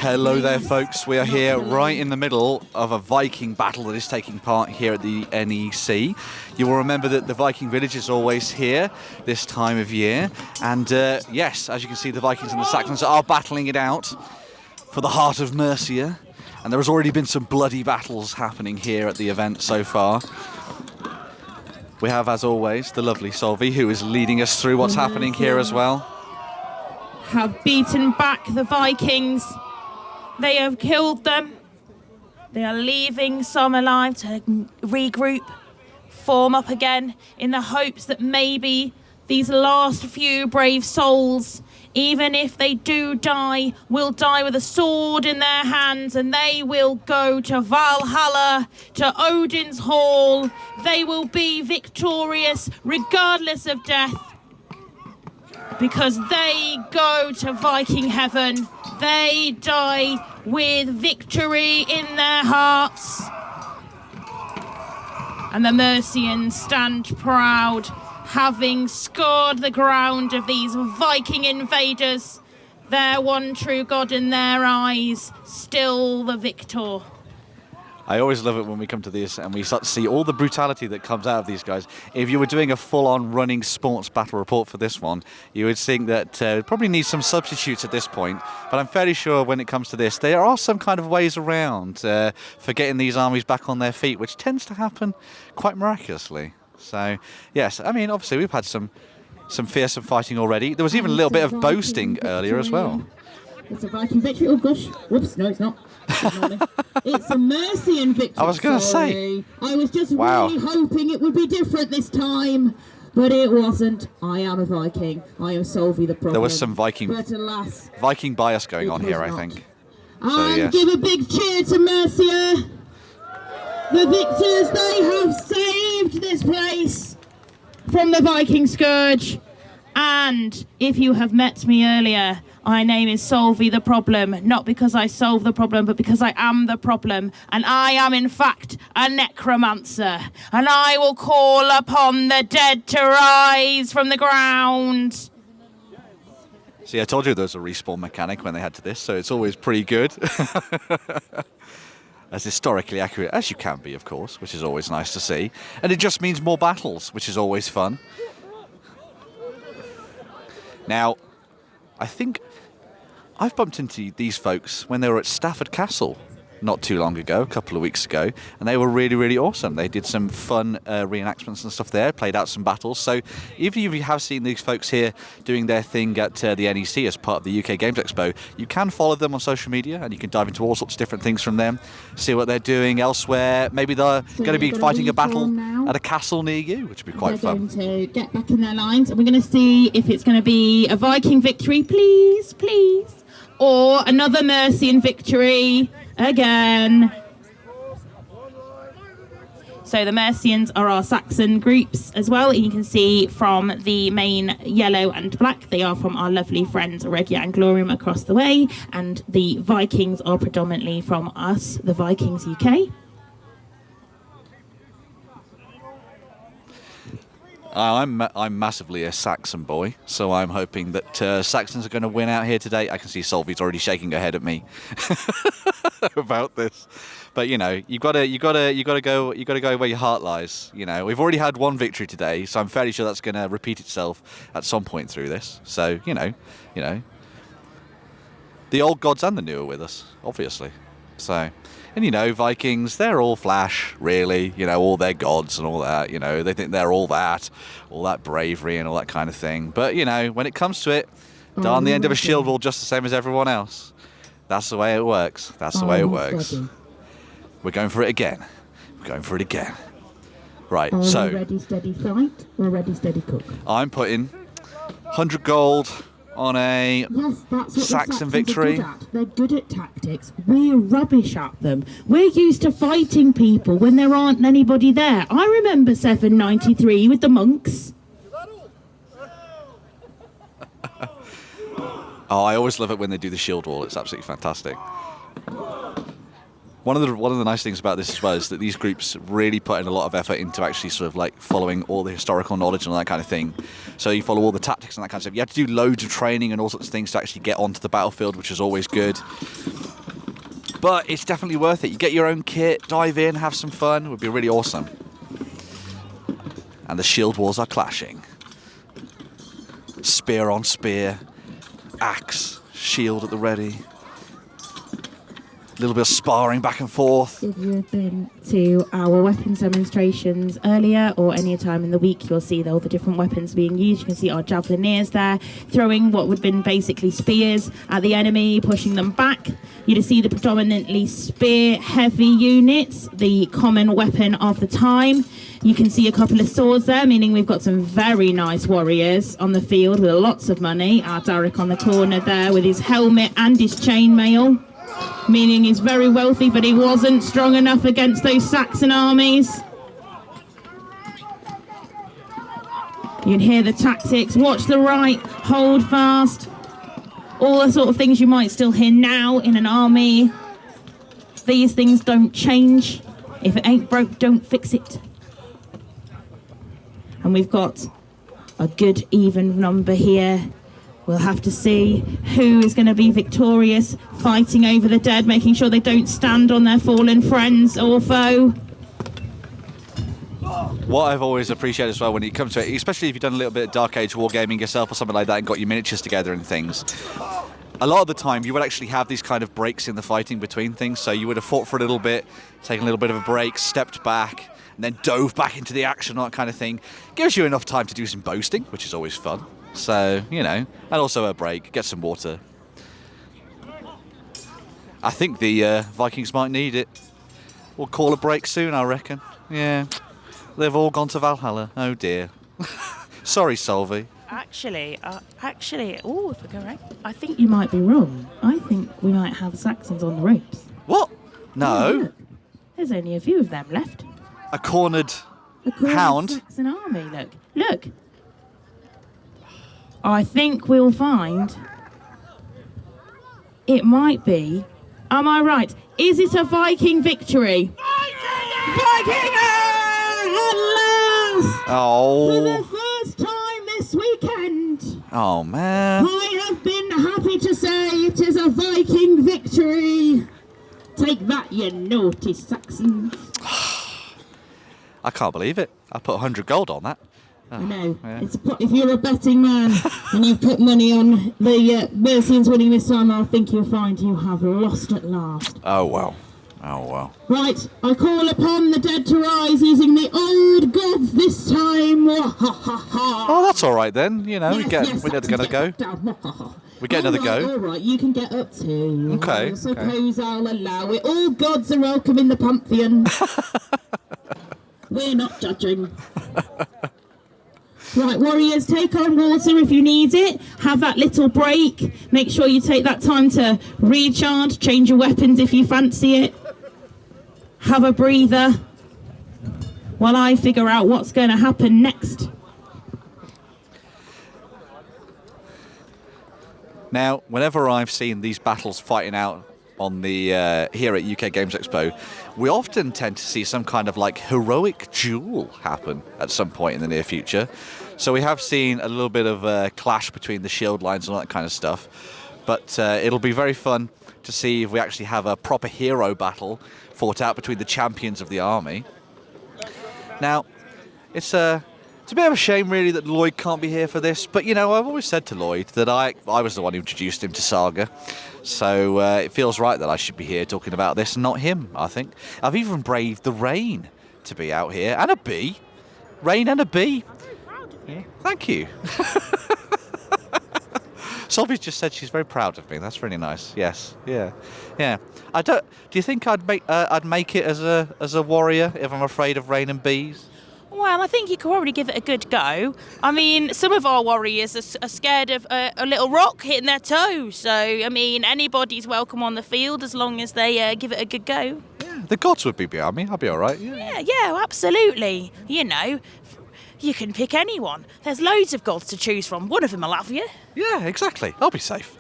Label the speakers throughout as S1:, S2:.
S1: Hello there, folks. We are here right in the middle of a Viking battle that is taking part here at the NEC. You will remember that the Viking Village is always here this time of year. And yes, as you can see, the Vikings and the Saxons are battling it out for the heart of Mercia. And there has already been some bloody battles happening here at the event so far. We have, as always, the lovely Solvi, who is leading us through what's happening here as well.
S2: Have beaten back the Vikings. They have killed them. They are leaving some alive to regroup, form up again in the hopes that maybe these last few brave souls, even if they do die, will die with a sword in their hands, and they will go to Valhalla, to Odin's Hall. They will be victorious regardless of death, because they go to Viking heaven. They die with victory in their hearts. And the Mercians stand proud, having scored the ground of these Viking invaders. Their one true god in their eyes, still the victor.
S1: I always love it when we come to this and we start to see all the brutality that comes out of these guys. If you were doing a full-on running sports battle report for this one, you would think that probably need some substitutes at this point. But I'm fairly sure when it comes to this, there are some kind of ways around for getting these armies back on their feet, which tends to happen quite miraculously. So, yes, I mean, obviously we've had some fearsome fighting already. There was even a little bit of boasting earlier as well.
S3: It's a Viking victory. Oh, gosh. Whoops, no, it's not. It's a Mercian victory.
S1: I was going to say.
S3: I was just really hoping it would be different this time, but it wasn't. I am a Viking. I am Solvi the problem.
S1: There was some Viking bias going on here, I think. So, yes.
S3: Give a big cheer to Mercia. The victors, they have saved this place
S2: from the Viking scourge. And if you have met me earlier, my name is Solvi the problem, not because I solve the problem, but because I am the problem. And I am, in fact, a necromancer. And I will call upon the dead to rise from the ground.
S1: See, I told you there was a respawn mechanic when they had to this, so it's always pretty good. As historically accurate as you can be, of course, which is always nice to see. And it just means more battles, which is always fun. Now, I think I've bumped into these folks when they were at Stafford Castle not too long ago, a couple of weeks ago, and they were really, really awesome. They did some fun reenactments and stuff there, played out some battles. So even if you have seen these folks here doing their thing at the NEC as part of the UK Games Expo, you can follow them on social media and you can dive into all sorts of different things from them, see what they're doing elsewhere. Maybe they're going to be fighting a battle at a castle near you, which would be quite fun.
S3: They're going to get back in their lines, and we're going to see if it's going to be a Viking victory, please, please, or another Mercian victory again. So the Mercians are our Saxon groups as well. You can see from the main yellow and black, they are from our lovely friends Regia and Glorium across the way, and the Vikings are predominantly from us, the Vikings UK.
S1: I'm massively a Saxon boy, so I'm hoping that Saxons are going to win out here today. I can see Solvi's already shaking her head at me about this, but you know, you gotta go where your heart lies. You know, we've already had one victory today, so I'm fairly sure that's going to repeat itself at some point through this. So you know, the old gods and the new are with us, obviously. So. And, you know, Vikings, they're all flash, really, you know, all their gods and all that, you know, they think they're all that bravery and all that kind of thing. But, you know, when it comes to it, darn the end of a shield wall just the same as everyone else. That's the way it works. That's the way it works. We're going for it again. We're going for it again. Right, so.
S3: Ready, steady, fight, or ready, steady, cook?
S1: I'm putting 100 gold on a Saxon victory.
S3: They're good at tactics. We're rubbish at them. We're used to fighting people when there aren't anybody there. I remember 793 with the monks.
S1: Oh, I always love it when they do the shield wall. It's absolutely fantastic. One of the nice things about this as well is that these groups really put in a lot of effort into actually sort of like following all the historical knowledge and all that kind of thing. So you follow all the tactics and that kind of stuff. You have to do loads of training and all sorts of things to actually get onto the battlefield, which is always good. But it's definitely worth it. You get your own kit, dive in, have some fun. It would be really awesome. And the shield wars are clashing. Spear on spear, axe, shield at the ready. A little bit of sparring back and forth.
S3: If you've been to our weapons demonstrations earlier or any time in the week, you'll see all the different weapons being used. You can see our javelineers there throwing what would have been basically spears at the enemy, pushing them back. You'd see the predominantly spear heavy units, the common weapon of the time. You can see a couple of swords there, meaning we've got some very nice warriors on the field with lots of money. Our Derek on the corner there with his helmet and his chainmail, meaning he's very wealthy, but he wasn't strong enough against those Saxon armies. You can hear the tactics, watch the right, hold fast. All the sort of things you might still hear now in an army. These things don't change. If it ain't broke, don't fix it. And we've got a good even number here. We'll have to see who is going to be victorious, fighting over the dead, making sure they don't stand on their fallen friends or foe.
S1: What I've always appreciated as well when it comes to it, especially if you've done a little bit of Dark Age wargaming yourself or something like that and got your miniatures together and things, a lot of the time you would actually have these kind of breaks in the fighting between things. So you would have fought for a little bit, taken a little bit of a break, stepped back, and then dove back into the action, all that kind of thing. Gives you enough time to do some boasting, which is always fun. So, you know, and also a break, get some water. I think the Vikings might need it. We'll call a break soon, I reckon. Yeah. They've all gone to Valhalla. Oh dear. Sorry, Solvi.
S2: Actually, if I go right, I think
S3: You might be wrong. I think we might have Saxons on the ropes.
S1: What?
S3: Oh,
S1: No.
S3: look. There's only a few of them left.
S1: A cornered
S3: A cornered
S1: hound.
S3: Saxon army, look. Look. I think we'll find it might be. Am I right? Is it a Viking victory? Viking! At last! For
S1: Oh.
S3: the first time this weekend,
S1: Oh, man.
S3: I have been happy to say it is a Viking victory. Take that, you naughty Saxons.
S1: I can't believe it. I put 100 gold on that.
S3: I know.
S1: yeah.
S3: If you're a betting man and you've put money on the Mercians winning this time, I think you'll find you have lost at last.
S1: Oh, well. Oh, well.
S3: Right, I call upon the dead to rise using the old gods this time.
S1: Oh, that's all right then. You know, we get another go. We get another go.
S3: All right, you can get up too.
S1: Okay,
S3: I suppose I'll allow it. All gods are welcome in the Pantheon. We're not judging. Right, warriors, take on water if you need it. Have that little break. Make sure you take that time to recharge, change your weapons if you fancy it. Have a breather while I figure out what's going to happen next.
S1: Now, whenever I've seen these battles fighting out on the here at UK Games Expo, we often tend to see some kind of like heroic duel happen at some point in the near future. So we have seen a little bit of a clash between the shield lines and all that kind of stuff. But it'll be very fun to see if we actually have a proper hero battle fought out between the champions of the army. Now, it's a bit of a shame, really, that Lloyd can't be here for this. But, you know, I've always said to Lloyd that I was the one who introduced him to Saga. So it feels right that I should be here talking about this and not him, I think. I've even braved the rain to be out here. And a bee. Rain and a bee. Yeah. Thank you. Solvy's just said she's very proud of me. That's really nice. Yes. Yeah. Yeah. Do you think I'd make it as a warrior if I'm afraid of rain and bees?
S2: Well, I think you could probably give it a good go. I mean, some of our warriors are scared of a little rock hitting their toe. So, I mean, anybody's welcome on the field as long as they give it a good go.
S1: Yeah, the gods would be behind me. I'll be all right.
S2: Yeah, absolutely. You know, you can pick anyone. There's loads of gods to choose from. One of them will have you.
S1: Yeah, exactly. I'll be safe.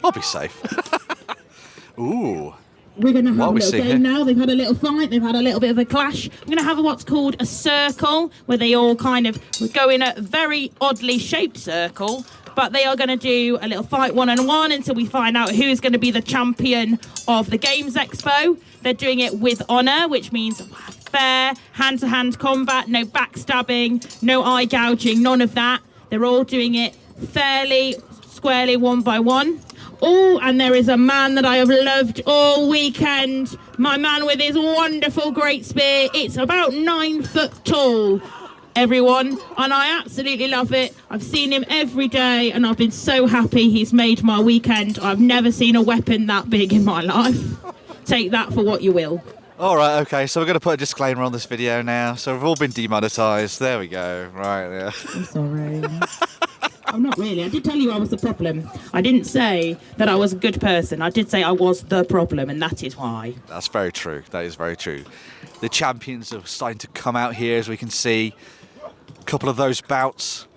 S1: Ooh.
S3: we're going to have
S1: What
S3: a
S1: we
S3: little
S1: seeing
S3: game
S1: here?
S3: now. They've had a little fight. They've had a little bit of a clash. We're going to have what's called a circle, where they all kind of go in a very oddly shaped circle. But they are going to do a little fight one-on-one until we find out who's going to be the champion of the Games Expo. They're doing it with honour, which means fair, hand-to-hand combat, no backstabbing, no eye gouging, none of that. They're all doing it fairly, squarely, one by one. Oh, and there is a man that I have loved all weekend. My man with his wonderful great spear. It's about 9 foot tall, everyone, and I absolutely love it. I've seen him every day, and I've been so happy he's made my weekend. I've never seen a weapon that big in my life. Take that for what you will.
S1: All right, okay, so we're going to put a disclaimer on this video now. So we've all been demonetised. There we go. Right, yeah.
S3: I'm sorry. I'm not really. I did tell you I was the problem. I didn't say that I was a good person. I did say I was the problem, and that is why.
S1: That's very true. That is very true. The champions are starting to come out here, as we can see. A couple of those bouts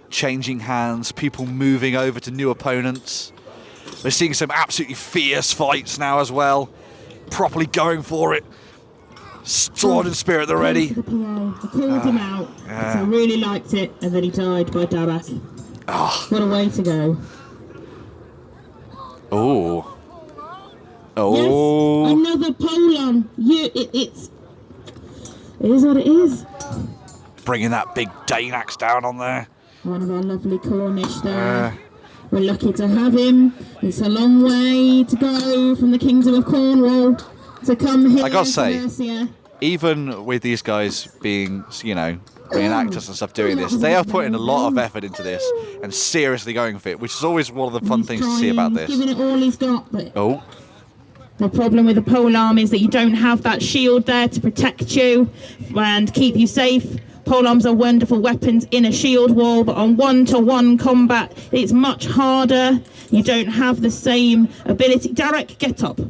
S1: changing hands, people moving over to new opponents. We're seeing some absolutely fierce fights now as well. Properly going for it. Sword and spear at the ready.
S3: I called him out. So I really liked it, and then he died by Dabak. What a way to go.
S1: Oh. Oh.
S3: Yes, another pole-on. It is what it is.
S1: Bringing that big Dane axe down on there.
S3: One of our lovely Cornish there. We're lucky to have him. It's a long way to go from the Kingdom of Cornwall to come here.
S1: I gotta say,
S3: Mercia.
S1: even with these guys being, you know, reenactors and stuff doing this, they are putting a lot of effort into this and seriously going for it, which is always one of the fun
S3: He's
S1: things to see about this.
S3: Giving it all he's got. But
S1: Oh.
S3: the problem with the polearm is that you don't have that shield there to protect you and keep you safe. Polearms are wonderful weapons in a shield wall, but on one-to-one combat, it's much harder. You don't have the same ability. Derek, get up.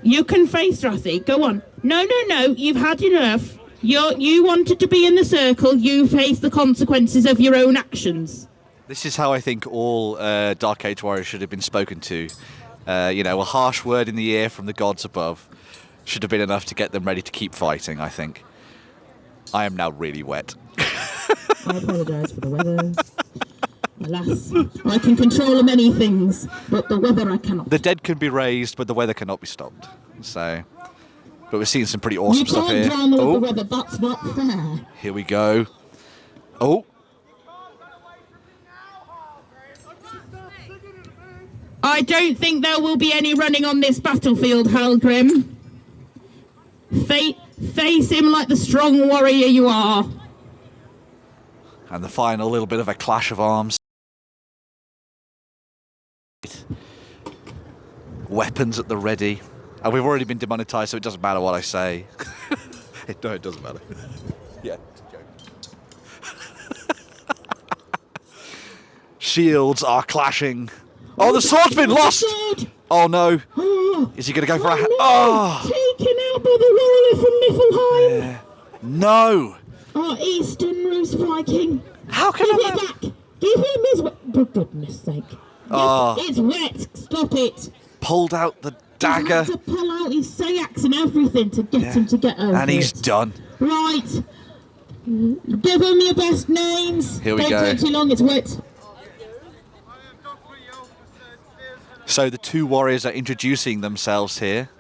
S3: You can face Rathy. Go on. No. You've had enough. You wanted to be in the circle. You face the consequences of your own actions.
S1: This is how I think all Dark Age warriors should have been spoken to. You know, a harsh word in the ear from the gods above should have been enough to get them ready to keep fighting, I think. I am now really wet.
S3: I apologise for the weather. Alas, I can control many things, but the weather I cannot.
S1: The dead can be raised, but the weather cannot be stopped. So, but we're seeing some pretty awesome stuff here.
S3: You can't drown with the weather, that's not fair.
S1: Here we go. Oh.
S3: I don't think there will be any running on this battlefield, Halgrim. Face him like the strong warrior you are.
S1: And the final little bit of a clash of arms. Weapons at the ready. And we've already been demonetized, so it doesn't matter what I say. No, it doesn't matter. Yeah, it's a joke. Shields are clashing. Oh, the sword's been lost! Oh no. Is he going to go for a... Oh!
S3: Taken out by the warrior from Niflheim.
S1: No!
S3: Our Eastern Roast Viking.
S1: How can
S3: Give
S1: I...
S3: it back. Give him his... For goodness sake.
S1: Oh.
S3: It's wet. Stop it.
S1: Pulled out the dagger.
S3: He had to pull out his sayax and everything to get him to get over
S1: And he's
S3: it.
S1: done.
S3: Right. Give him your best names.
S1: Here we
S3: Don't
S1: go.
S3: take too long, it's wet.
S1: So the two warriors are introducing themselves here.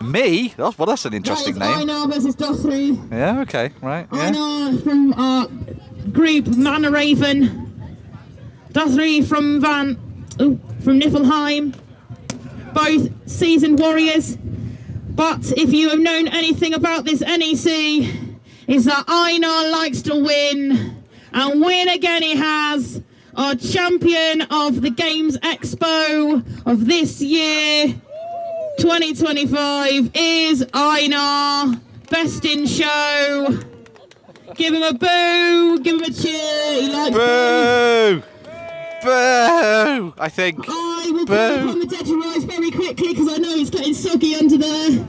S1: Me? Well, that's an interesting
S3: That is
S1: name.
S3: Einar versus Dothry.
S1: Yeah, okay, right. Yeah.
S3: Einar from our group, Manor Raven. Dothry from Niflheim. Both seasoned warriors. But if you have known anything about this NEC, is that Einar likes to win. And win again he has. Our champion of the Games Expo of this year, 2025, is Einar. Best in show. Give him a boo. Give him a cheer. He likes
S1: Boo! Boo! I think.
S3: I will put him on the dead to rise very quickly because I know he's getting soggy under there.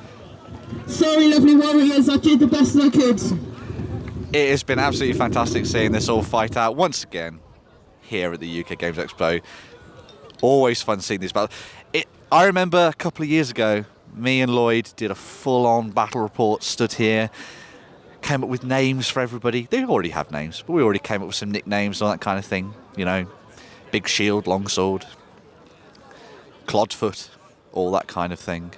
S3: Sorry, lovely warriors. I did the best I could.
S1: It has been absolutely fantastic seeing this all fight out once again here at the UK Games Expo. Always fun seeing these battles. I remember a couple of years ago, me and Lloyd did a full-on battle report, stood here, came up with names for everybody. They already have names, but we already came up with some nicknames and all that kind of thing. You know, Big Shield, Longsword, Clodfoot, all that kind of thing.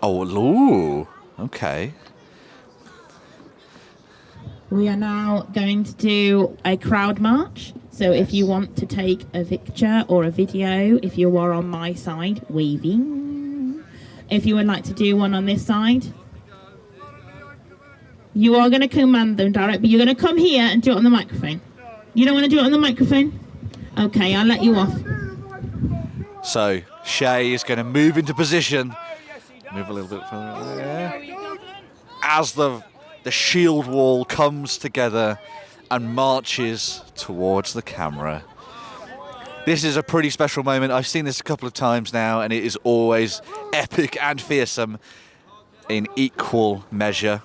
S1: Oh, ooh, okay.
S3: We are now going to do a crowd march. So if you want to take a picture or a video, if you are on my side, waving. If you would like to do one on this side, you are going to command them direct, but you're going to come here and do it on the microphone. You don't want to do it on the microphone? Okay, I'll let you off.
S1: So Shay is going to move into position. Move a little bit further there. As the shield wall comes together and marches towards the camera. This is a pretty special moment. I've seen this a couple of times now, and it is always epic and fearsome in equal measure.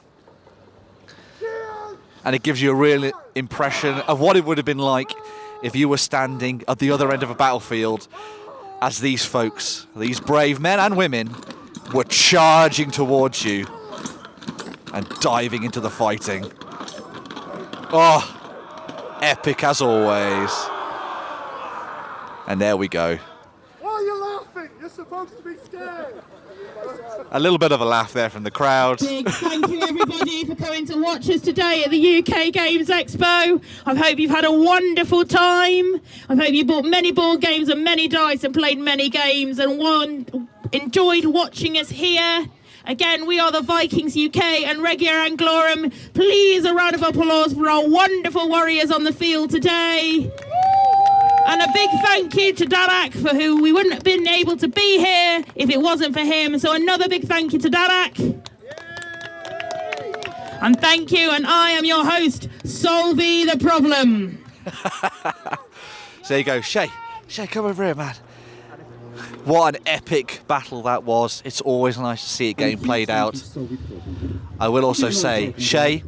S1: And it gives you a real impression of what it would have been like if you were standing at the other end of a battlefield as these folks, these brave men and women, were charging towards you and diving into the fighting. Oh, epic as always. And there we go.
S4: Why are you laughing? You're supposed to be scared.
S1: A little bit of a laugh there from the crowd.
S3: Big thank you everybody for coming to watch us today at the UK Games Expo. I hope you've had a wonderful time. I hope you bought many board games and many dice and played many games and enjoyed watching us here. Again, we are the Vikings UK and Regia Anglorum. Please, a round of applause for our wonderful warriors on the field today. And a big thank you to Darak, for who we wouldn't have been able to be here if it wasn't for him. So another big thank you to Darak. And thank you, and I am your host, Solvey the Problem.
S1: So there you go. Shay, come over here, man. What an epic battle that was. It's always nice to see it getting played out. I will also say, Shay,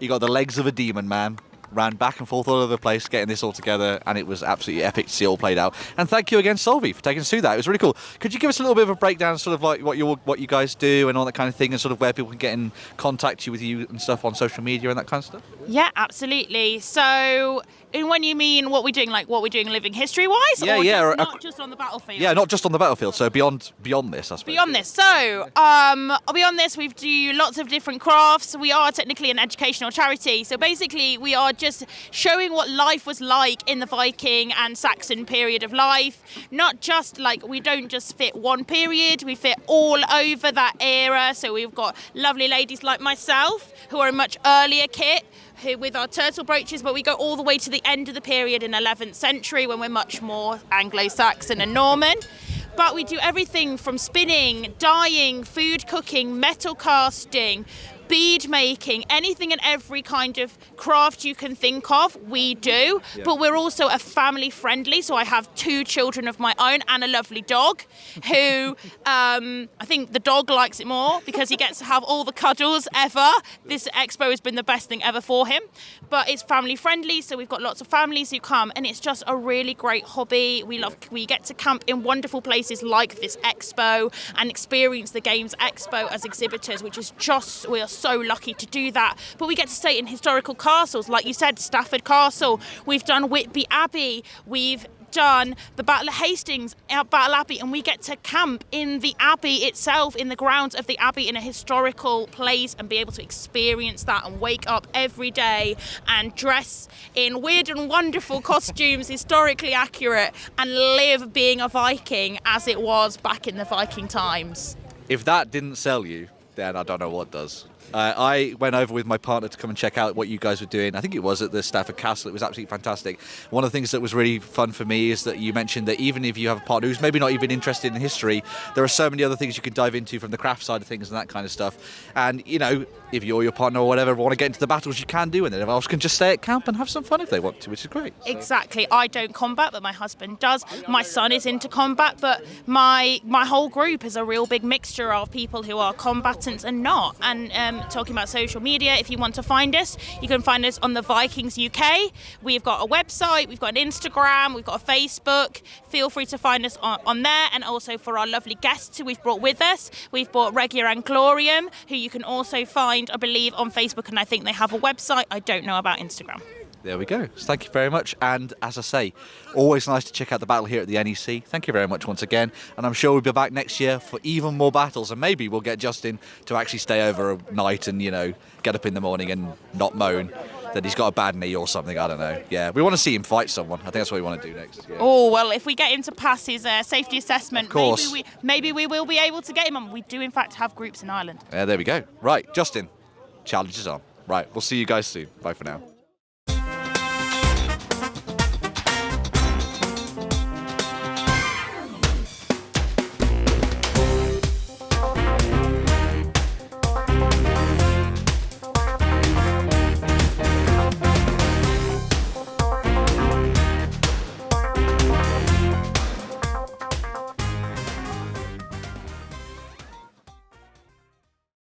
S1: you got the legs of a demon, man. Ran back and forth all over the place getting this all together, and it was absolutely epic to see it all played out. And thank you again, Solvey, for taking us through that. It was really cool. Could you give us a little bit of a breakdown, sort of like what you guys do and all that kind of thing, and sort of where people can get in contact with you and stuff on social media and that kind of stuff?
S2: Yeah, absolutely. So, and when you mean what we're doing, like what we're doing living history-wise?
S1: Yeah,
S2: or
S1: yeah.
S2: not just on the battlefield?
S1: Yeah, not just on the battlefield. So beyond this, I suppose.
S2: Beyond this. So, beyond this, we do lots of different crafts. We are technically an educational charity. So basically, we are just showing what life was like in the Viking and Saxon period of life. Not just like, we don't just fit one period, we fit all over that era. So we've got lovely ladies like myself who are a much earlier kit, with our turtle brooches, but we go all the way to the end of the period in 11th century when we're much more Anglo-Saxon and Norman. But we do everything from spinning, dyeing, food cooking, metal casting, bead making, anything and every kind of craft you can think of, we do. Yeah. But we're also a family friendly, so I have 2 children of my own and a lovely dog who I think the dog likes it more because he gets to have all the cuddles ever. This expo has been the best thing ever for him. But it's family friendly, so we've got lots of families who come, and it's just a really great hobby. We get to camp in wonderful places like this expo and experience the Games Expo as exhibitors, which is just, we are so lucky to do that. But we get to stay in historical castles, like you said, Stafford Castle. We've done Whitby Abbey. We've done the Battle of Hastings at Battle Abbey, and we get to camp in the Abbey itself, in the grounds of the Abbey, in a historical place, and be able to experience that and wake up every day and dress in weird and wonderful costumes, historically accurate, and live being a Viking as it was back in the Viking times.
S1: If that didn't sell you, then I don't know what does. I went over with my partner to come and check out what you guys were doing. I think it was at the Stafford Castle. It was absolutely fantastic. One of the things that was really fun for me is that you mentioned that even if you have a partner who's maybe not even interested in history, there are so many other things you can dive into from the craft side of things and that kind of stuff. And, you know, if you or your partner or whatever want to get into the battles, you can do, and then everyone else can just stay at camp and have some fun if they want to, which is great. So.
S2: Exactly. I don't combat, but my husband does. My son is into combat, but my whole group is a real big mixture of people who are combatants and not. And talking about social media. If you want to find us, you can find us on the Vikings UK. We've got a website, we've got an Instagram, we've got a Facebook. Feel free to find us on there. And also for our lovely guests who we've brought with us, we've brought Regia and Glorium, who you can also find, I believe, on Facebook, and I think they have a website. I don't know about Instagram.
S1: There we go. So thank you very much. And as I say, always nice to check out the battle here at the NEC. Thank you very much once again. And I'm sure we'll be back next year for even more battles. And maybe we'll get Justin to actually stay over a night and, get up in the morning and not moan that he's got a bad knee or something. I don't know. Yeah, we want to see him fight someone. I think that's what we want to do next. Yeah.
S2: Oh, well, if we get him to pass his safety assessment,
S1: of course.
S2: maybe we will be able to get him on. We do, in fact, have groups in Ireland.
S1: Yeah, there we go. Right, Justin, challenge is on. Right, we'll see you guys soon. Bye for now.